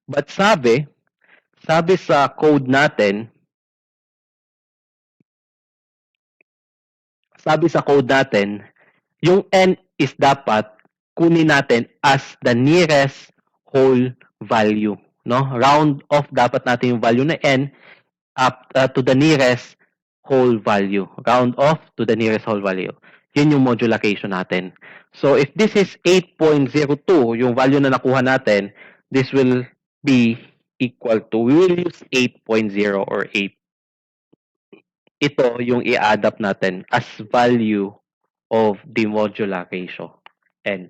But sabi sa code natin, yung n is dapat kunin natin as the nearest whole value, no? Round off dapat natin yung value na n up to the nearest whole value. Round off to the nearest whole value. Yun yung modulation natin. So if this is 8.02, yung value na nakuha natin, this will be equal to, we will use 8.0 or 8. Ito yung i-add up natin as value of the modular ratio, n.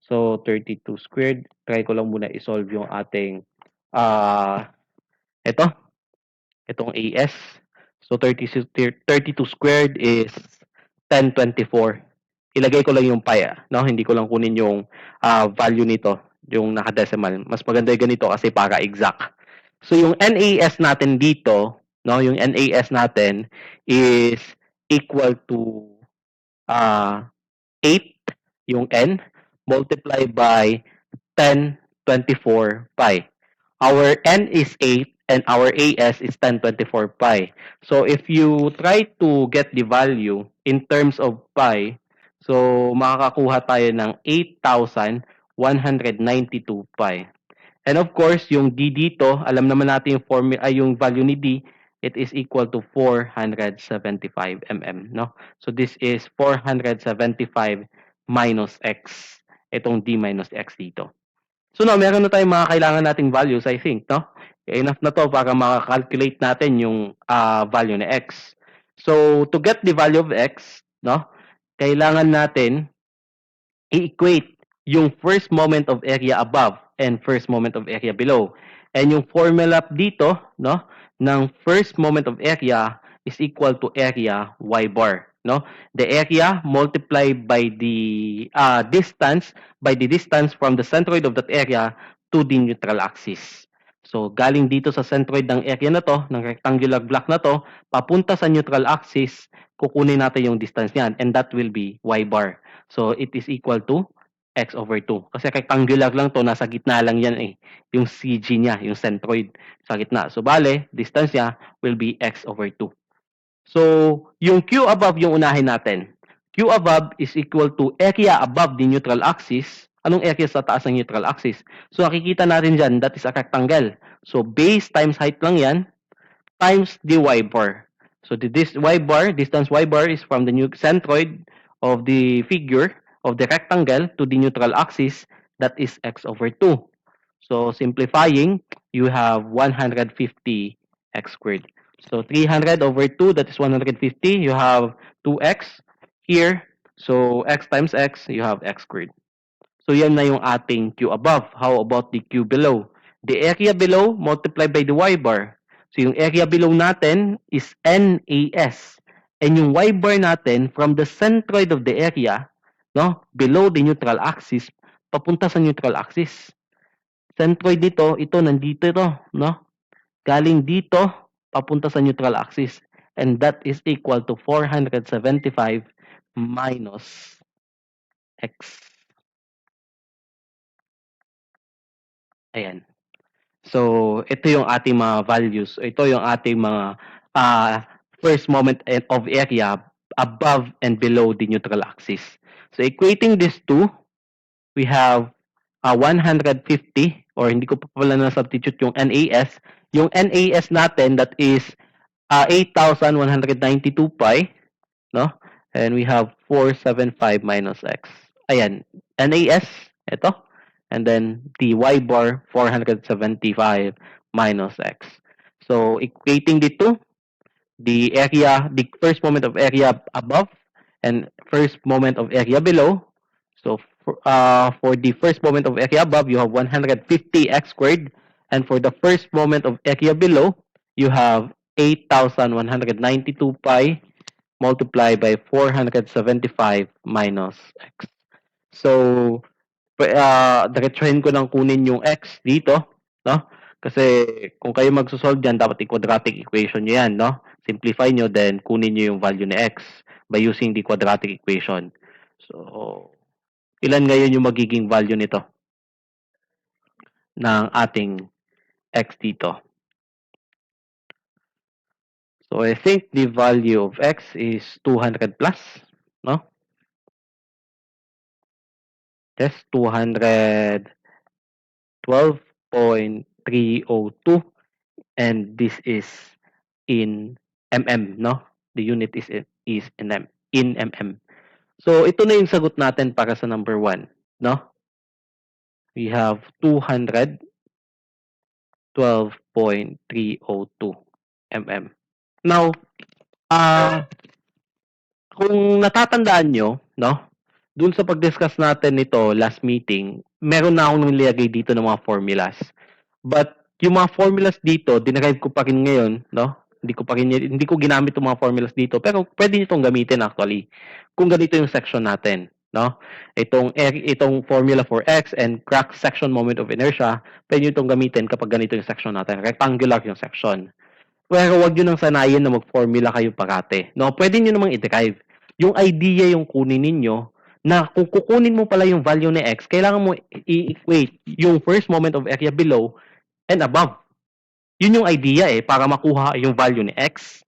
So, 32 squared. Try ko lang muna isolve yung ating, itong AS. So, 32 squared is 1024. Ilagay ko lang yung pi, no? Hindi ko lang kunin yung value nito, yung naka-decimal. Mas maganda yung ganito kasi para exact. So, yung NAS natin dito, no? Yung NAS natin is equal to 8, yung n, multiplied by 1024 pi. Our n is 8 and our AS is 1024 pi. So if you try to get the value in terms of pi, so makakakuha tayo ng 8,192 pi. And of course, yung d dito, alam naman natin yung formula, yung value ni d, it is equal to 475 mm, no? So this is 475 minus x. Itong d minus x dito. So now, meron na tayong mga kailangan nating values, I think, no? Enough na to para maka-calculate natin yung value ni x. So, to get the value of x, no? Kailangan natin i-equate yung first moment of area above and first moment of area below. And yung formula dito, no, ng first moment of area is equal to area y bar, no? The area multiplied by the distance from the centroid of that area to the neutral axis. So, galing dito sa centroid ng area na to, ng rectangular block na to, papunta sa neutral axis, kukunin natin yung distance niyan, and that will be y bar. So, it is equal to x over 2. Kasi rectangular lang to, nasa gitna lang yan eh. Yung CG niya, yung centroid, sa gitna. So, bale, distance niya will be x over 2. So, yung Q above yung unahin natin. Q above is equal to area above the neutral axis. Anong area sa taas ng neutral axis? So, nakikita natin dyan, that is a rectangle. So, base times height lang yan, times the y bar. So, this y bar, distance y bar is from the centroid of the figure, of the rectangle, to the neutral axis, that is x over 2. So, simplifying, you have 150 x squared. So, 300 over 2, that is 150. You have 2x here. So, x times x, you have x squared. So, yan na yung ating Q above. How about the Q below? The area below multiplied by the y bar. So, yung area below natin is NAS. And yung y bar natin from the centroid of the area, no, below the neutral axis, papunta sa neutral axis. Centroid nito, ito, nandito ito, no? Galing dito, papunta sa neutral axis. And that is equal to 475 minus x. Ayan. So, ito yung ating mga values. Ito yung ating mga first moment of area above and below the neutral axis. So, equating these two, we have 150, or hindi ko pa pala na-substitute yung NAS. Yung NAS natin, that is 8,192 pi, no? And we have 475 minus x. Ayan, NAS, ito. And then the y bar, 475 minus x. So, equating the two, the first moment of area above and first moment of area below. So, for the first moment of area above, you have 150 x squared. And for the first moment of area below, you have 8,192 pi multiplied by 475 minus x. So, diretsuhin ko nang kunin yung x dito, no? Kasi kung kayo magsosolve diyan, dapat i-quadratic equation nyo yan, no? Simplify nyo, then kunin nyo yung value ni x by using the quadratic equation. So, ilan ngayon yung magiging value nito ng ating x dito. So I think the value of x is 200 plus, no? Yes, 212.302, and this is in mm, no? The unit is in mm. So ito na yung sagot natin para sa number 1, no? We have 212.302 mm. Now, kung natatandaan nyo, no? Dun sa pag-discuss natin nito last meeting, meron na akong nilagay dito ng mga formulas. But yung mga formulas dito, dinerive ko pa rin ngayon, no? Hindi ko ginamit yung mga formulas dito, pero pwede niyo itong gamitin actually. Kung ganito yung section natin, no? Itong formula for x and crack section moment of inertia, pwede niyo itong gamitin kapag ganito yung section natin. Rectangular yung section. Pero wag nyo nang sanayin na mag-formula kayo parate. No? Pwede nyo namang i-derive. Yung idea yung kunin ninyo na kung kukunin mo pala yung value ni x, kailangan mo i-equate yung first moment of area below and above. Yun yung idea para makuha yung value ni x.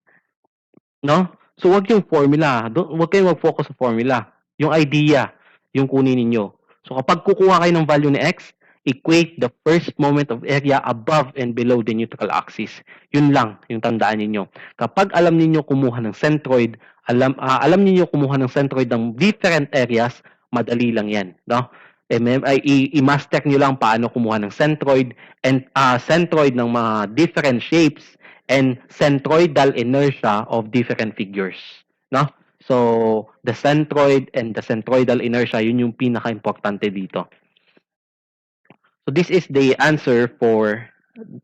No? So wag yung formula. Wag kayong mag-focus sa formula. Yung idea yung kunin ninyo. So kapag kukuha kayo ng value ni x, equate the first moment of area above and below the neutral axis. Yun lang yung tandaan ninyo. Kapag alam niyo kumuha ng centroid, alam niyo kumuha ng centroid ng different areas, madali lang yan, no? I-master niyo lang paano kumuha ng centroid and centroid ng mga different shapes and centroidal inertia of different figures, no? So, the centroid and the centroidal inertia, yun yung pinaka-importante dito. So this is the answer for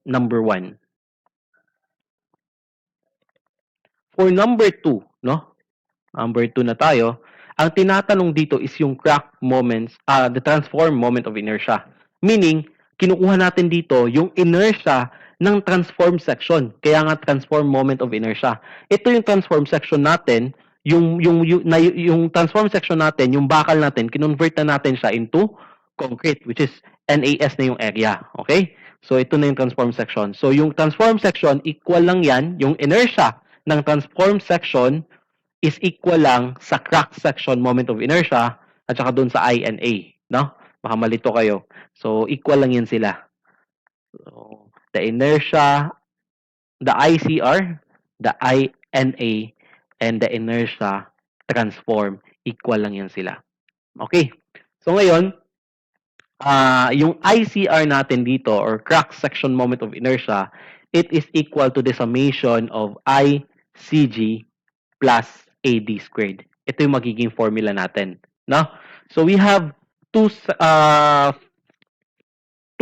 number 1. For number 2, no? Number 2 na tayo. Ang tinatanong dito is yung crack moments, the transform moment of inertia. Meaning, kinukuha natin dito yung inertia ng transform section. Kaya nga transform moment of inertia. Ito yung transform section natin, yung transform section natin, yung bakal natin, kinonvert na natin siya into concrete, which is NAS na yung area. Okay? So, ito na yung transform section. So, yung transform section, equal lang yan. Yung inertia ng transform section is equal lang sa crack section moment of inertia at saka dun sa I and A. No? Baka malito kayo. So, equal lang yan sila. So, the inertia, the ICR, the INA, and the inertia transform, equal lang yan sila. Okay. So, ngayon, yung ICR natin dito or crack section moment of inertia, it is equal to the summation of ICG plus AD squared. Ito yung magiging formula natin, no? So we have two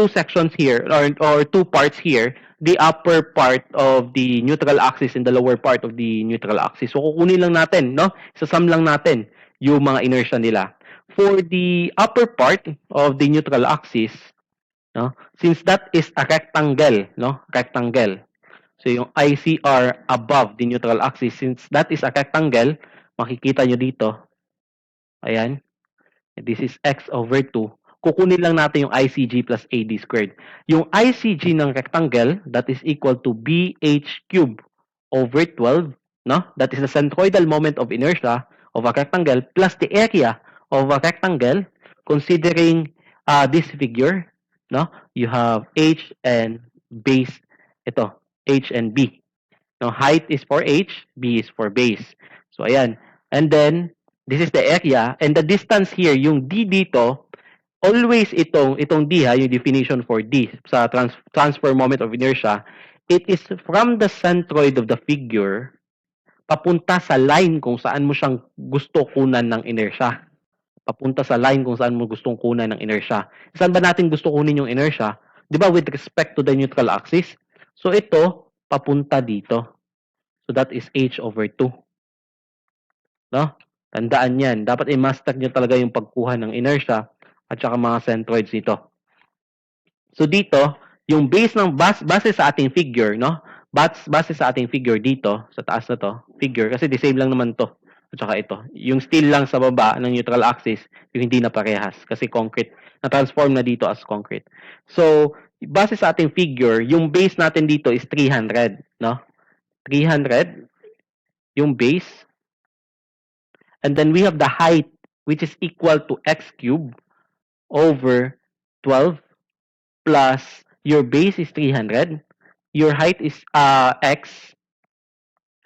sections here or two parts here, the upper part of the neutral axis and the lower part of the neutral axis. So kukunin lang natin, no? Sasam lang natin yung mga inertia nila. For the upper part of the neutral axis, no? Since that is a rectangle, no? Rectangle. So yung ICR above the neutral axis, since that is a rectangle, makikita nyo dito. Ayan. This is x over 2. Kukunin lang natin yung ICG plus AD squared. Yung ICG ng rectangle, that is equal to BH cube over 12, no? That is the centroidal moment of inertia of a rectangle plus the area of a rectangle, considering this figure, no? You have H and base, ito, H and B. No, height is for H, B is for base. So, ayan. And then, this is the area, and the distance here, yung D dito, always itong D ha, yung definition for D sa transfer moment of inertia, it is from the centroid of the figure papunta sa line kung saan mo siyang gusto kunan ng inertia. Papunta sa line kung saan mo gustong kunan ng inertia. Saan ba natin gusto kunin yung inertia? Di ba with respect to the neutral axis? So ito, papunta dito. So that is H over 2. No? Tandaan yan. Dapat i-master nyo talaga yung pagkuha ng inertia at saka mga centroids nito. So dito, yung base sa ating figure, no? Base sa ating figure dito, sa taas na to, figure, kasi the same lang naman to. At saka ito. Yung steel lang sa baba ng neutral axis, yung hindi na parehas. Kasi concrete. Na-transform na dito as concrete. So, base sa ating figure, yung base natin dito is 300, no? 300, yung base. And then we have the height, which is equal to x cubed over 12 plus your base is 300, your height is x,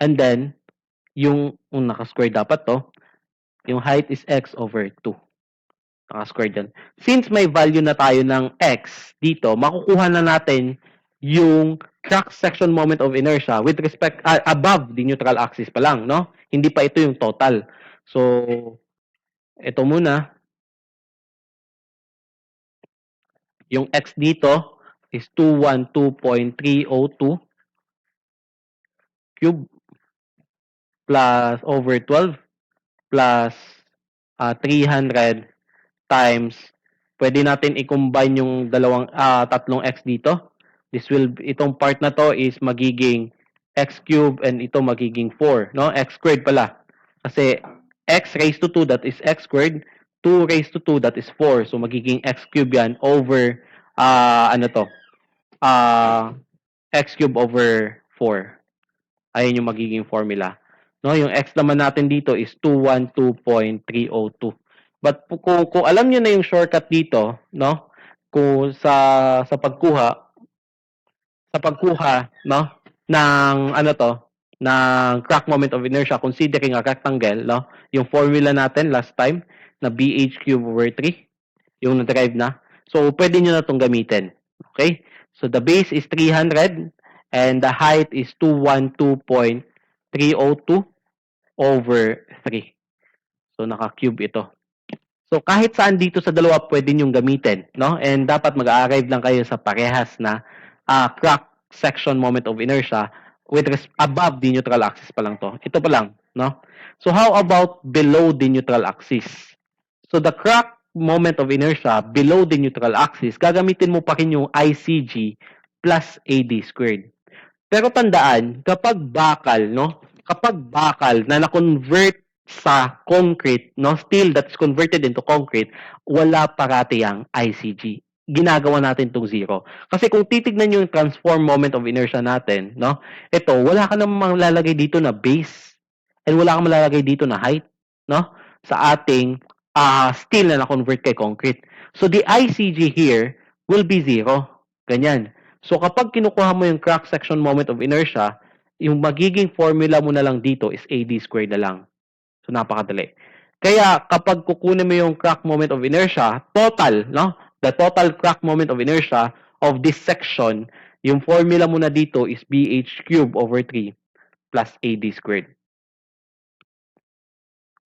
and then yung naka-square dapat to, yung height is x over 2. Naka-square dyan. Since may value na tayo ng x dito, makukuha na natin yung cross-section moment of inertia with respect, above the neutral axis pa lang, no? Hindi pa ito yung total. So, ito muna. Yung x dito is 212.302 cube plus over 12 plus 300 times, pwede natin i-combine yung tatlong x dito. Itong part na to is magiging x cube and ito magiging 4, no? X squared pala. Kasi x raised to 2, that is x squared. 2 raised to 2, that is 4. So magiging x cube yan over, x cube over 4. Ayun yung magiging formula. No, yung x naman natin dito is 212.302. But kung alam niyo na yung shortcut dito, no? Kung sa pagkuha no, ng ng crack moment of inertia considering a rectangle, no? Yung formula natin last time na BH cube over 3, yung na-derive na. So pwede niyo na tong gamitin. Okay? So the base is 300 and the height is 212.302 over 3. So naka-cube ito. So kahit saan dito sa dalawa pwede niyong gamitin, no? And dapat mag-arrive lang kayo sa parehas na crack section moment of inertia with above the neutral axis pa lang to. Ito pa lang, no? So how about below the neutral axis? So the crack moment of inertia below the neutral axis, gagamitin mo pa rin yung ICG plus AD squared. Pero tandaan, kapag bakal, no? Kapag bakal na na-convert sa concrete, no, steel that's converted into concrete, wala parati ang ICG. Ginagawa natin itong zero. Kasi kung titignan nyo yung transform moment of inertia natin, no, ito, wala ka namang malalagay dito na base and wala kang malalagay dito na height, no, sa ating steel na na-convert kay concrete. So the ICG here will be zero. Ganyan. So kapag kinukuha mo yung crack section moment of inertia, yung magiging formula mo na lang dito is AD squared na lang. So, napakadali. Kaya, kapag kukunin mo yung crack moment of inertia, total, no? The total crack moment of inertia of this section, yung formula mo na dito is BH cube over 3 plus AD squared.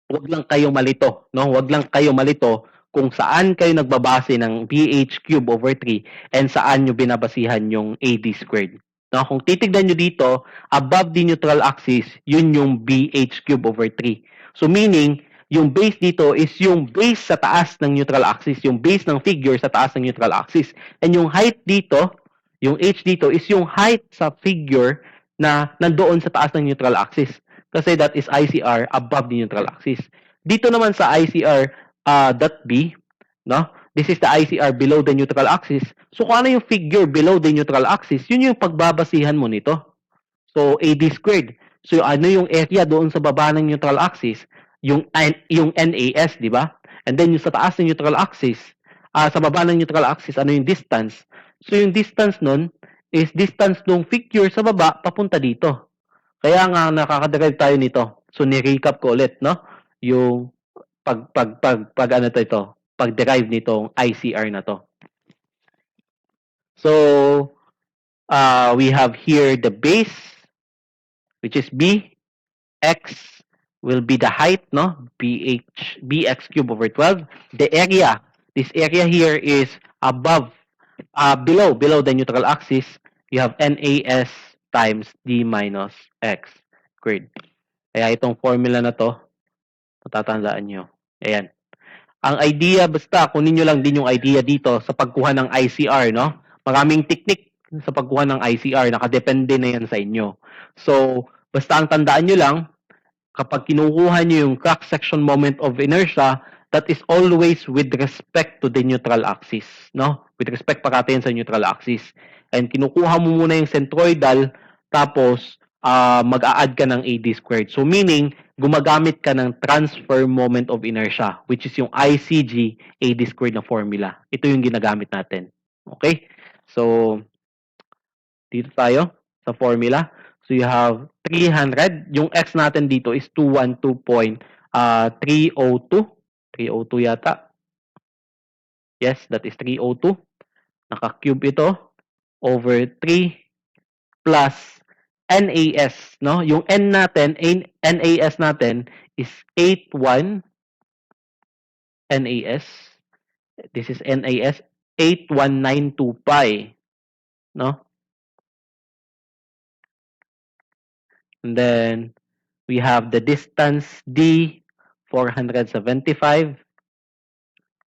Huwag lang kayo malito, no? Huwag lang kayo malito kung saan kayo nagbabase ng BH cube over 3 and saan nyo binabasihan yung AD squared. No? Kung titignan nyo dito, above the neutral axis, yun yung BH cube over 3. So meaning, yung base dito is yung base sa taas ng neutral axis, yung base ng figure sa taas ng neutral axis. And yung height dito, yung h dito is yung height sa figure na nandoon sa taas ng neutral axis. Kasi that is ICR above the neutral axis. Dito naman sa ICR dot B, no? This is the ICR below the neutral axis. So kung ano yung figure below the neutral axis, yun yung pagbabasihan mo nito. So AD squared. So ano yung area doon sa baba ng neutral axis? Yung NAS, di ba? And then yung sa taas ng neutral axis, sa baba ng neutral axis, ano yung distance? So yung distance nun is distance ng figure sa baba papunta dito. Kaya nga nakaka-derive tayo nito. So ni-recap ko ulit, no? Yung pag-derive nitong ICR na to. So we have here the base, which is B. X will be the height, no? Bx cube over 12. The area, this area here is below the neutral axis. You have NAS times D minus X squared. Kaya itong formula na to, matatandaan nyo. Ayan. Ang idea, basta kunin nyo lang din yung idea dito sa pagkuha ng ICR, no? Maraming technique sa pagkuha ng ICR, nakadepende na yan sa inyo. So, basta ang tandaan nyo lang, kapag kinukuha nyo yung crack section moment of inertia, that is always with respect to the neutral axis, no? With respect parati yan sa neutral axis. And kinukuha mo muna yung centroidal, tapos mag-a-add ka ng AD squared. So meaning, gumagamit ka ng transfer moment of inertia, which is yung ICG AD squared na formula. Ito yung ginagamit natin. Okay? So, dito tayo sa formula. So you have 300. Yung x natin dito is 212.302. 302 yata. Yes, that is 302. Naka-cube ito over 3 plus NAS, no? Yung N natin, NAS natin is 81 NAS. This is NAS 8192 pi, no? And then we have the distance D 475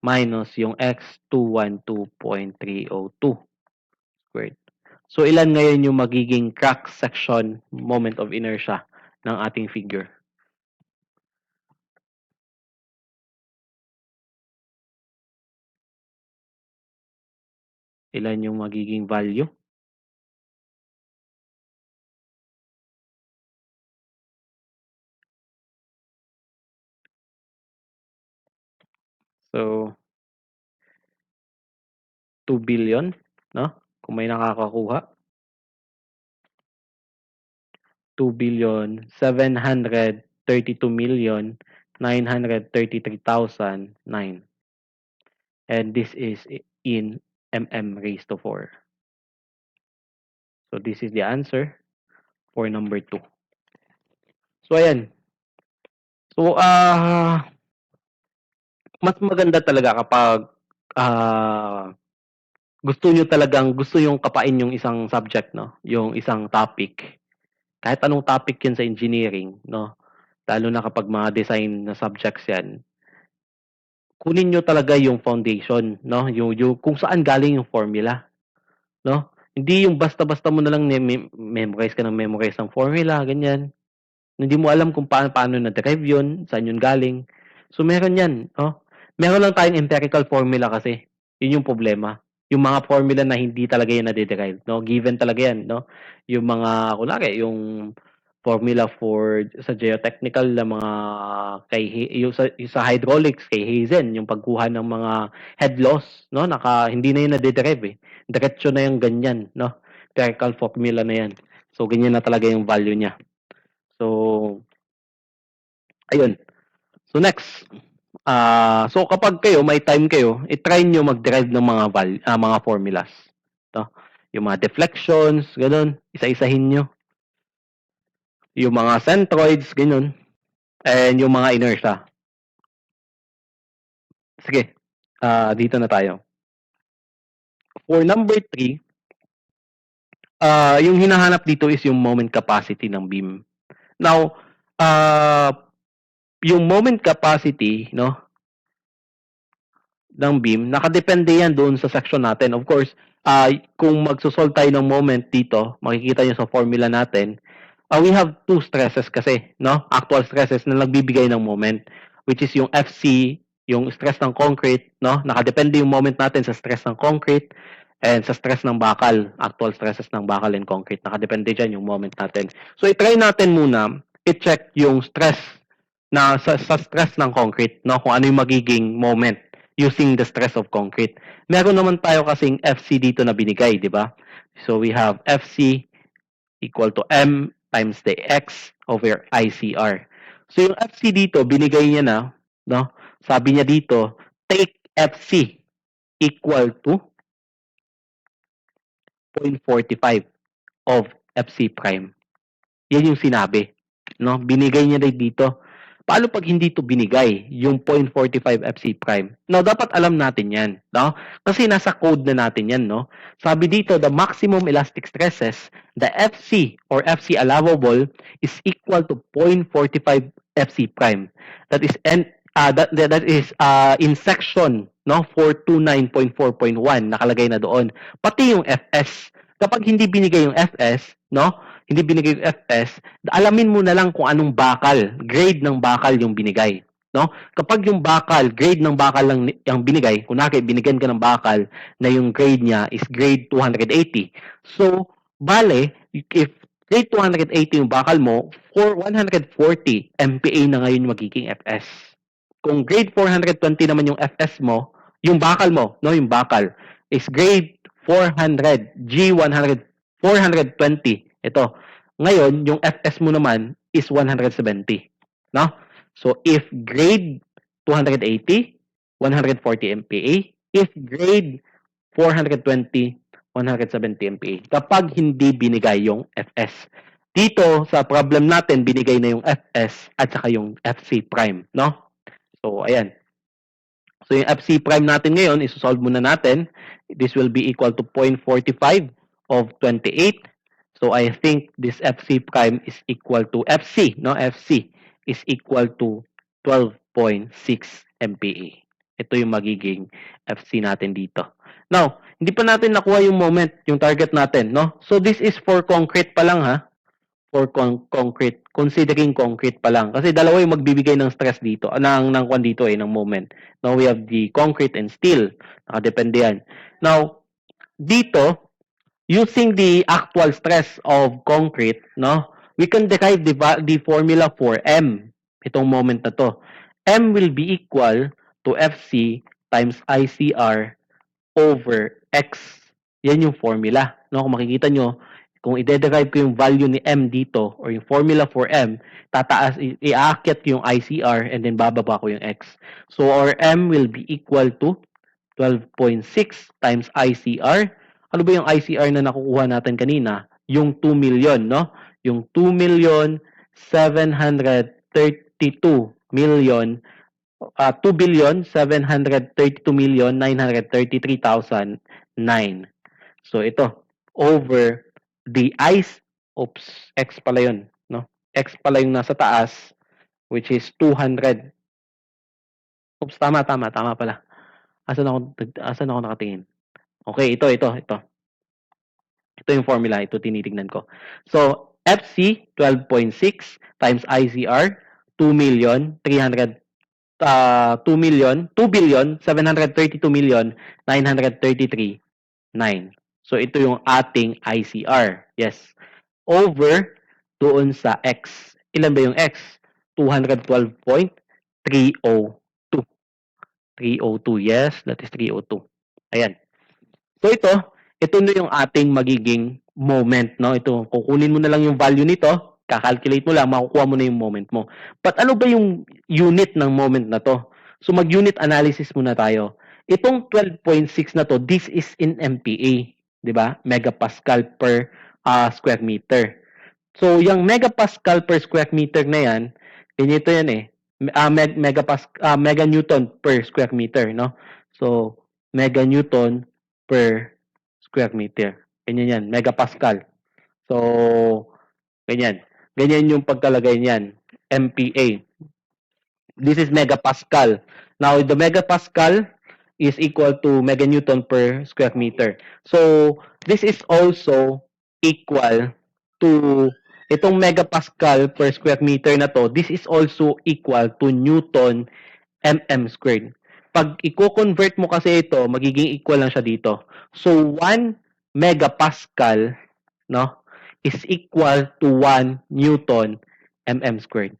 minus yung X 212.302 squared. So, ilan ngayon yung magiging crack section moment of inertia ng ating figure? Ilan yung magiging value? So, 2 billion, no? Kung may nakakakuha. 2,732,933,009. And this is in mm raised to 4. So, this is the answer for number 2. So, ayan. So, mas maganda talaga kapag gusto yung kapain yung isang subject, no? Yung isang topic. Kahit anong topic yan sa engineering, no? Lalo na kapag mga design na subjects yan, kunin nyo talaga yung foundation, no? Yung kung saan galing yung formula, no? Hindi yung basta-basta mo na lang memorize ka ng memorize ng formula, ganyan. Hindi mo alam kung paano na-derive yun, saan yun galing. So, meron yan, no? Meron lang tayong empirical formula kasi. Yun yung problema. Yung mga formula na hindi talaga yan na-derive, no? Given talaga yan, no? Yung mga, kunwari, yung formula sa geotechnical na mga yung sa hydraulics kay Hazen, yung pagkuha ng mga head loss, no? Hindi na yun na-derive eh. Diretso na yung ganyan, no? Empirical formula na yan. So, ganyan na talaga yung value niya. So, ayun. So, next. So, kapag may time kayo, i-try nyo mag-derive ng mga formulas. No? Yung mga deflections, ganun. Isa-isahin nyo. Yung mga centroids, ganun. And yung mga inertia. Sige. Dito na tayo. For number 3, yung hinahanap dito is yung moment capacity ng beam. Now, yung moment capacity, no, ng beam, nakadepende yan doon sa section natin. Of course, kung magsosolve tayo ng moment dito, makikita nyo sa formula natin, we have two stresses kasi, no? Actual stresses na nagbibigay ng moment, which is yung FC, yung stress ng concrete, no? Nakadepende yung moment natin sa stress ng concrete and sa stress ng bakal, actual stresses ng bakal and concrete. Nakadepende dyan yung moment natin. So, i-try natin muna, i-check yung stress na sa stress ng concrete, no? Kung ano yung magiging moment using the stress of concrete. Meron naman tayo kasing FC dito na binigay, di ba? So, we have FC equal to M times the X over ICR. So, yung FC dito, binigay niya na, no? Sabi niya dito, take FC equal to 0.45 of FC prime. Yan yung sinabi, no? Binigay niya dito. Paano pag hindi ito binigay, yung 0.45 FC prime? Now, dapat alam natin yan, no? Kasi nasa code na natin yan, no? Sabi dito, the maximum elastic stresses, the FC or FC allowable is equal to 0.45 FC prime. That is in section, no? 429.4.1 nakalagay na doon. Pati yung FS. Kapag hindi binigay yung FS, no? Hindi binigay yung FS, alamin mo na lang kung anong bakal, grade ng bakal yung binigay. no? Kapag yung bakal, grade ng bakal lang yung binigay, kunwari binigyan ka ng bakal na yung grade niya is grade 280. So, bale, if grade 280 yung bakal mo, for 140 MPa na ngayon magiging FS. Kung grade 420 naman yung FS mo, yung bakal mo, no, yung bakal is grade 400, G100, 420. Ito. Ngayon, yung FS mo naman is 170, no? So, if grade 280, 140 MPa. If grade 420, 170 MPa. Kapag hindi binigay yung FS. Dito, sa problem natin, binigay na yung FS at saka yung FC prime, no? So, ayan. So, yung FC prime natin ngayon, isosolve muna natin. This will be equal to 0.45 of 28. So, I think this FC prime is equal to FC, no? FC is equal to 12.6 MPa. Ito yung magiging FC natin dito. Now, hindi pa natin nakuha yung moment, yung target natin, no? So, this is for concrete pa lang, ha? For concrete, considering concrete pa lang. Kasi dalawa yung magbibigay ng stress dito, ng kwan dito ng moment. Now, we have the concrete and steel. Nakadepende yan. Now, dito, using the actual stress of concrete, no, we can derive the formula for M, itong moment na to. M will be equal to FC times ICR over X. Yan yung formula. No? Kung makikita nyo, kung i-derive ko yung value ni M dito or yung formula for M, tataas, i-aakyat yung ICR and then bababa ko yung X. So our M will be equal to 12.6 times ICR. Ano ba yung ICR na nakukuha natin kanina? Yung 2 million, no? Yung 2,732,933,009. So ito, over the X pala yun, no? X pala yung nasa taas, which is 200. Oops, tama pala. Asan ako nakatingin? Okay, ito. Ito yung formula, ito tinitignan ko. So, FC 12.6 times ICR 2,732,933,900. So, ito yung ating ICR. Yes. Over doon sa X. Ilan ba yung X? 212.302. 302. Yes, that is 302. Ayan. So, ito na yung ating magiging moment, no? Ito, kukunin mo na lang yung value nito, kakalculate mo lang, makukuha mo na yung moment mo. But ano ba yung unit ng moment na to? So, mag-unit analysis muna tayo. Itong 12.6 na to, this is in MPa, di ba? Megapascal per square meter. So, yung megapascal per square meter na yan, ganito yan eh. Meganewton per square meter, no? So, meganewton per square meter. Ganyan yan, megapascal. So, ganyan. Ganyan yung pagkalagay niyan, MPa. This is megapascal. Now, the megapascal is equal to meganewton per square meter. So, this is also equal to itong megapascal per square meter na to, this is also equal to Newton mm squared. Pag i-convert mo kasi ito, magiging equal lang siya dito. So, 1 megapascal, no, is equal to 1 Newton mm squared.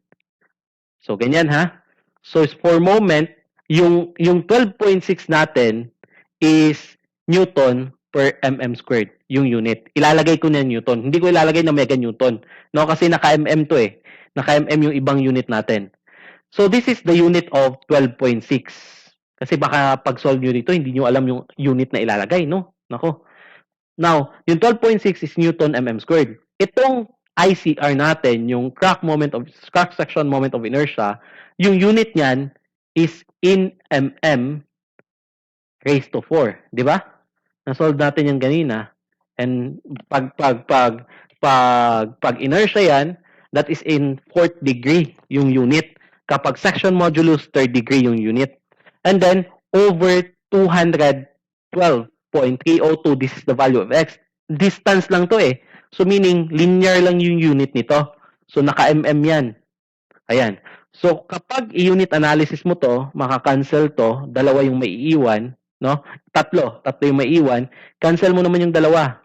So, ganyan ha. So, for moment, yung 12.6 natin is Newton per mm squared, yung unit. Ilalagay ko na Newton. Hindi ko ilalagay na meganewton. No, kasi naka-mm to eh. Naka-mm yung ibang unit natin. So, this is the unit of 12.6. Kasi baka pag-solve nyo dito, hindi nyo alam yung unit na ilalagay, no? Nako. Now, yung 12.6 is Newton mm squared. Itong ICR natin, yung crack section moment of inertia, yung unit niyan is in mm raised to 4, di ba? Na-solve natin yung ganina. And pag inertia yan, that is in 4th degree yung unit. Kapag section modulus, 3rd degree yung unit. And then, over 212.302, this is the value of X. Distance lang to eh. So, meaning, linear lang yung unit nito. So, naka-mm yan. Ayan. So, kapag i-unit analysis mo to, maka-cancel to, dalawa yung maiiwan, no? Tatlo yung maiiwan, cancel mo naman yung dalawa.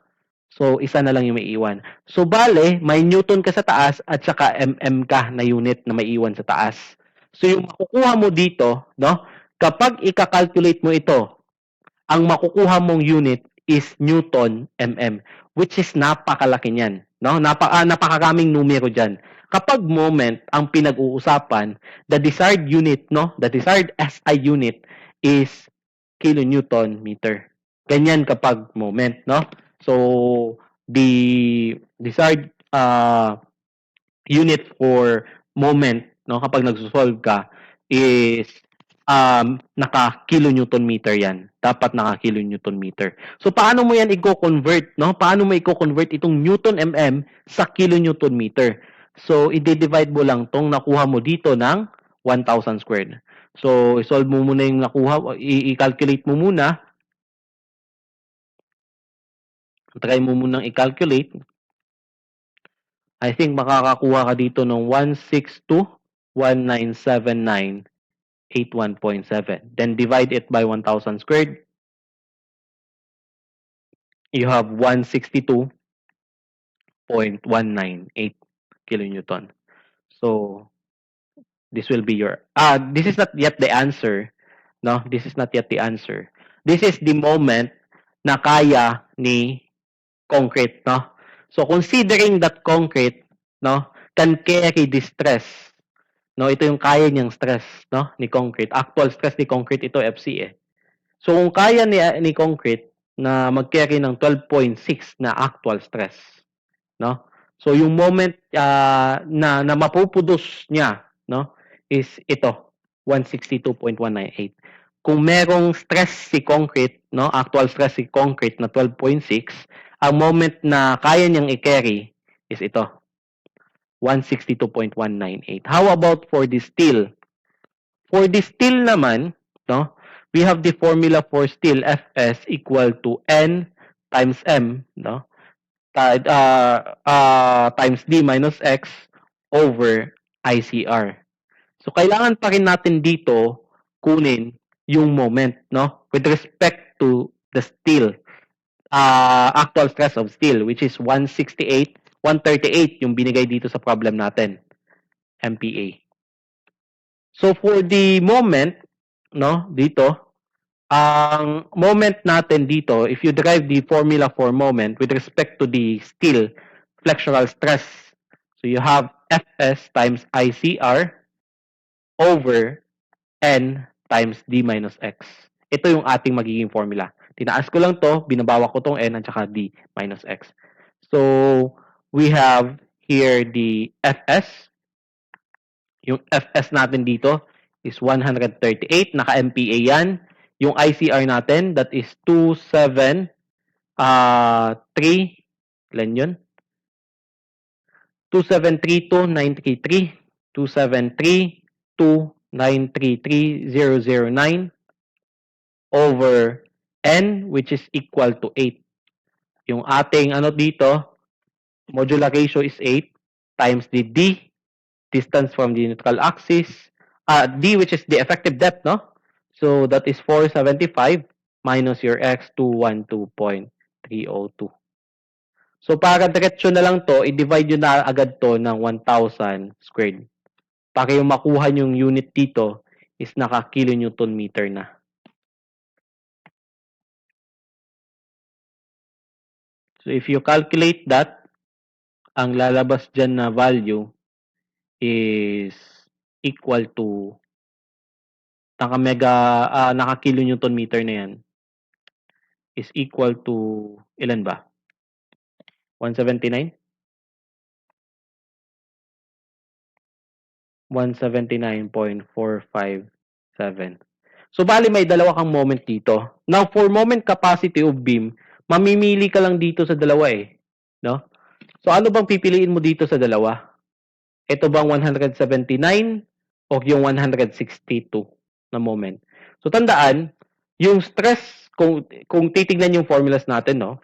So, isa na lang yung maiiwan. So, bale, may Newton ka sa taas at saka mm ka na unit na maiiwan sa taas. So, yung makukuha mo dito, no? Kapag i-calculate mo ito, ang makukuha mong unit is Newton mm, which is napakalaki niyan, no? Napakaraming numero diyan. Kapag moment ang pinag-uusapan, the desired unit, no? The desired SI unit is kilonewton meter. Ganyan kapag moment, no? So the desired unit for moment, no, kapag nagso-solve ka is naka-kilonewton meter yan. Dapat naka-kilonewton meter. So, paano mo yan i-convert, no? Paano mo i-convert itong Newton mm sa kilonewton meter? So, i-divide mo lang tong nakuha mo dito ng 1,000 squared. So, i-solve mo muna yung nakuha, i-calculate mo muna. Try mo munang i-calculate. I think makakakuha ka dito ng 162,1979.81.7. Then divide it by 1,000 squared. You have 162.198 kilonewton. So, this will be your... this is not yet the answer. No, this is not yet the answer. This is the moment na kaya ni concrete, no? So, considering that concrete, no, can carry the stress, no? Ito yung kaya niyang stress, no, ni concrete. Actual stress ni concrete ito, FC eh. So, kung kaya ni concrete na mag-carry ng 12.6 na actual stress, no? So, yung moment na mapupudos niya, no, is ito, 162.198. Kung merong stress si concrete, no, actual stress si concrete na 12.6, ang moment na kaya niyang i-carry is ito, 162.198. How about for the steel? For the steel naman, no, we have the formula for steel, Fs equal to N times M, no, times D minus X over ICR. So, kailangan pa rin natin dito kunin yung moment, no, with respect to the steel, actual stress of steel, which is 138 yung binigay dito sa problem natin, MPa. So, for the moment, no, dito, ang moment natin dito, if you derive the formula for moment with respect to the steel flexural stress, so you have Fs times ICR over N times D minus X. Ito yung ating magiging formula. Tinaas ko lang to, binabawa ko tong N at saka D minus X. So, we have here the Fs. Yung Fs natin dito is 138. Naka-MPa yan. Yung ICR natin, that is 273. Ilan yun? 2732933. 2732933,009 over N, which is equal to 8. Yung ating ano dito, modular ratio is 8 times the D, distance from the neutral axis, D, which is the effective depth, no? So, that is 475 minus your X, 212.302. So, para diretso na lang to, i-divide nyo na agad to ng 1,000 squared. Para yung makuha yung unit dito is naka-kilonewton meter na. So, if you calculate that, ang lalabas dyan na value is equal to naka-kilonewton meter na yan is equal to ilan ba? 179? 179.457. So, bali may dalawa kang moment dito. Now, for moment capacity of beam, mamimili ka lang dito sa dalawa eh. No? So, ano bang pipiliin mo dito sa dalawa? Ito bang 179 o yung 162 na moment? So, tandaan, yung stress, kung titignan yung formulas natin, no?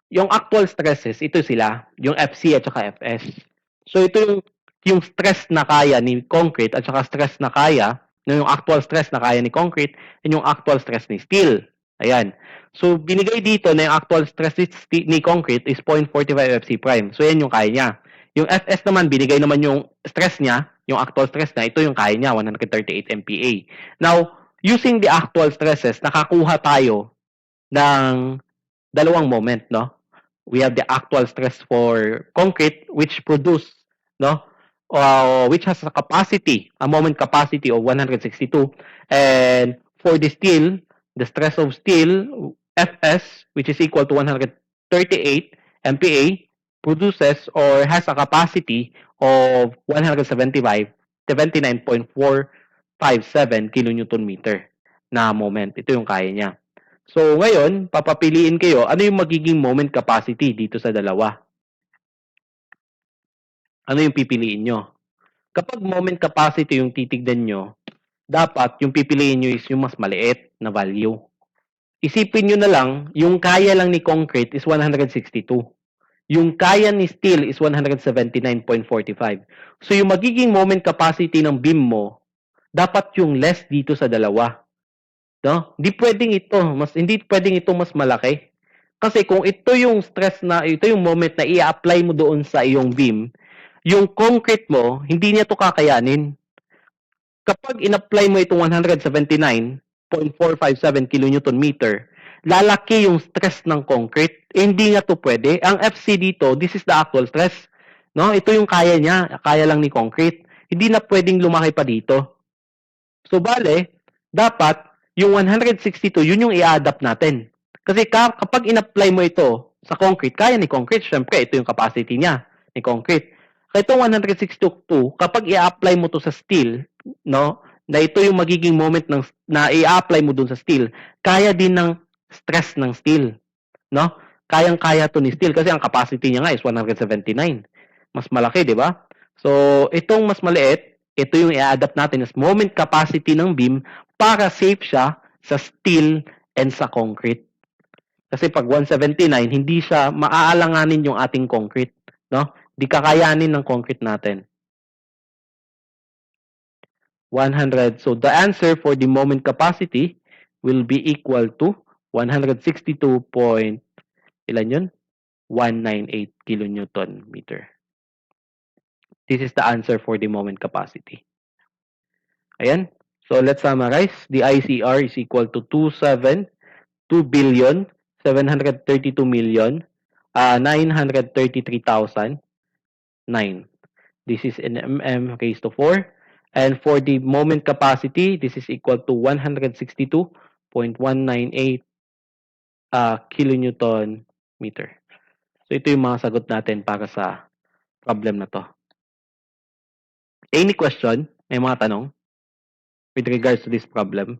Yung actual stresses, ito sila, yung FC at saka Fs. So, ito yung yung stress na kaya ni concrete at saka stress na kaya, yung actual stress na kaya ni concrete and yung actual stress ni steel. Ayan. So, binigay dito na yung actual stress ni concrete is 0.45 FC prime. So, yan yung kaya niya. Yung Fs naman, binigay naman yung stress niya, yung actual stress na, ito yung kaya niya, 138 MPa. Now, using the actual stresses, nakakuha tayo ng dalawang moment, no? We have the actual stress for concrete, which which has a moment capacity of 162. And for the steel, the stress of steel, Fs, which is equal to 138 MPa, produces or has a capacity of 79.457 kilonewton meter na moment. Ito yung kaya niya. So, ngayon, papapiliin kayo, ano yung magiging moment capacity dito sa dalawa? Ano yung pipiliin nyo? Kapag moment capacity yung titignan nyo, dapat yung pipiliin nyo is yung mas maliit na value. Isipin nyo na lang, yung kaya lang ni concrete is 162. Yung kaya ni steel is 179.45. So, yung magiging moment capacity ng beam mo, dapat yung less dito sa dalawa. No? Hindi pwedeng ito mas malaki. Kasi kung ito yung stress na, ito yung moment na i-apply mo doon sa iyong beam, yung concrete mo, hindi niya to kakayanin. Kapag in-apply mo itong 179.457 kilonewton meter, lalaki yung stress ng concrete. Hindi nga to pwede. Ang FC dito, this is the actual stress. No? Ito yung kaya niya, kaya lang ni concrete. Hindi na pwedeng lumaki pa dito. So, bale, dapat, yung 162, yun yung i-adapt natin. Kasi kapag in-apply mo ito sa concrete, kaya ni concrete, syempre, ito yung capacity niya ni concrete. Kaya itong 162, kapag i-apply mo to sa steel, no, na ito yung magiging moment na i-apply mo dun sa steel, kaya din ng stress ng steel. No? Kayang-kaya to ni steel kasi ang capacity niya nga is 179. Mas malaki, di ba? So, itong mas maliit, ito yung i-adapt natin as moment capacity ng beam para safe siya sa steel and sa concrete. Kasi pag 179, hindi siya maaalanganin yung ating concrete. No? Di kakayanin ng concrete natin. 100. So, the answer for the moment capacity will be equal to 162. Ilan yun? 198 kilonewton meter. This is the answer for the moment capacity. Ayan. So, let's summarize. The ICR is equal to 2,732,733,9. This is in mm raised to 4. And for the moment capacity, this is equal to 162.198 kilonewton meter. So, ito yung mga sagot natin para sa problem na to. Any question? May mga tanong with regards to this problem?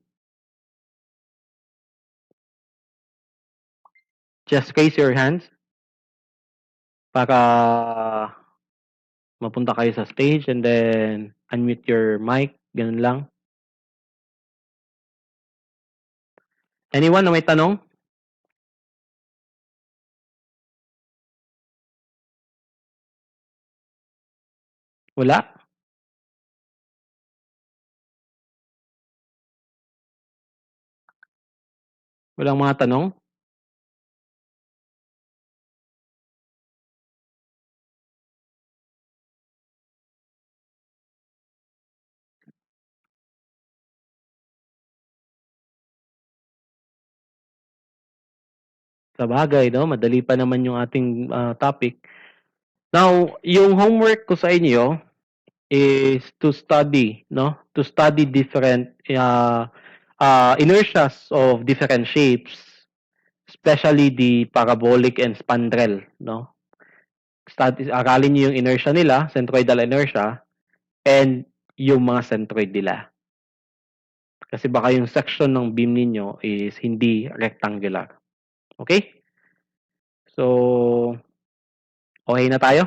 Just raise your hands para mapunta kayo sa stage and then unmute your mic. Ganun lang. Anyone na may tanong? Wala? Walang mga tanong? Sa bagay, no? Madali pa naman yung ating topic. Now, yung homework ko sa inyo is to study, no? To study different inertias of different shapes, especially the parabolic and spandrel, no? Aralin niyo yung inertia nila, centroidal inertia, and yung mga centroid nila. Kasi baka yung section ng beam ninyo is hindi rectangular. Okay? So, okay na tayo?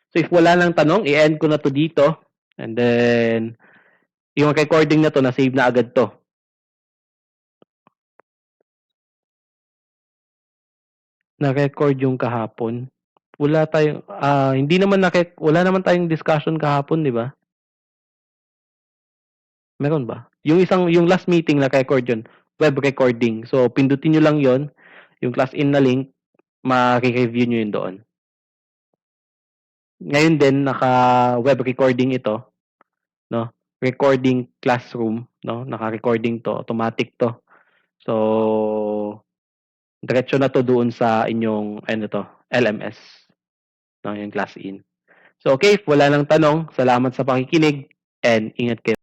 So, if wala lang tanong, i-end ko na to dito. And then, yung recording na to, na-save na agad to. Na-record yung kahapon. wala naman tayong discussion kahapon, 'di ba? Meron ba? Yung last meeting naka-record yun, web recording. So, pindutin nyo lang yon, yung class in na link, ma-review nyo yun doon. Ngayon din, naka-web recording ito, no? Recording classroom, no? Naka-recording to, automatic to. So, diretso na to doon sa inyong, LMS, no? Yung class in. So, okay, wala nang tanong. Salamat sa pakikinig and ingat kayo.